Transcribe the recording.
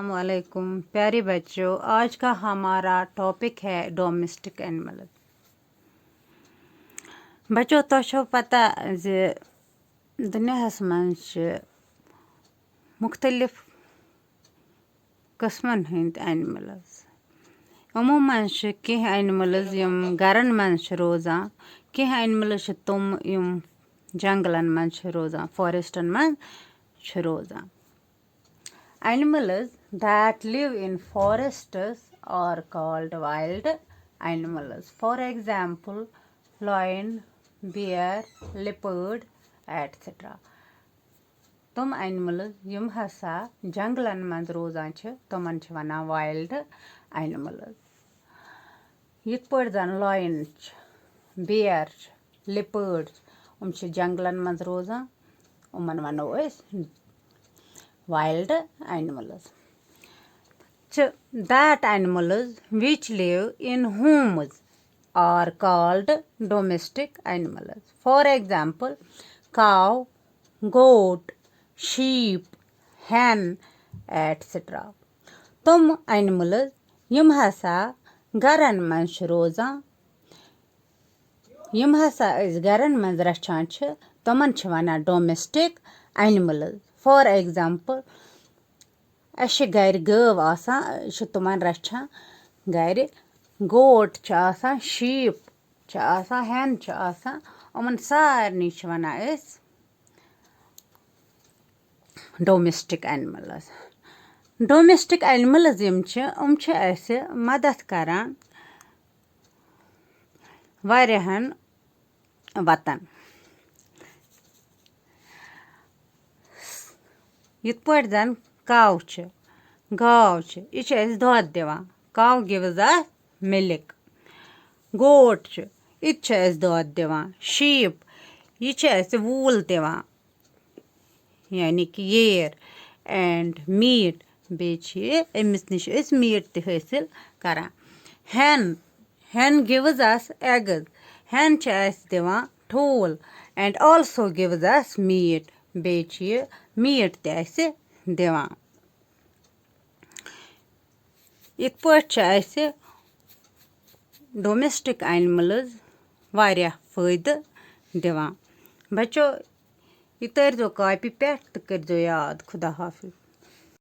अस्सलाम वालेकुम प्यारे बच्चों। आज का हमारा टॉपिक है डोमेस्टिक एनिमल। बच्चों तो पता दुनियास मज मुख्तलिफ कस्मन हंद एनिमल्स। यमो मज कह एनिमल्स यम घरन मज रोजान, कह एनिमल्स तुम यम जंगलन मज रोजान, फॉरेस्टन मज रोजान। Animals that live in forests are called wild animals. For example, lion, bear, leopard, etc. तुम animals यम हसा जंगलन मंज रोजान छ तुमन छ वना wild animals. यित पड़ जन lion छ, bear छ, leopard छ जंगलन मंज रोजान, उमन वनो अस wild animals. That animals which live in homes are called domestic animals. For example, cow, goat, sheep, hen, etc. तुम animals यम हसा घरन मंज रोजान, यम हसा इस घरन मंज रचान छ तुमन छ वना domestic animals. For example, अशे घर गव आसान तुमन रचान घर, गोट छ आसान, शीप छ आसान, hen छ आसान, उमन सारनी छ वना अस डोमेस्टिक एनिमल्स. डोमेस्टिक एनिमल्स यम छ असे मदद करान वारियाहन वतन. यित पड़ जन काव छ, गाव छ, यह दुध दिवान, काव गिव्स अस मिल्क. गोट छ, यह दुध दिवान. शीप यह वूल दिवान यानी कि येर. एंड मीट बे अमिस निश मीट ते हासिल करान. hen gives us eggs. hen छ अस दिवान ठूल and also gives us meat. बे मीट ते असे दिवान. इत पट छ असे डोमेस्टिक एनिमल्स वारिया फायदे दिवान. बच्चों ये तरजो कॉपी पे तो करजो याद. खुदा हाफिज.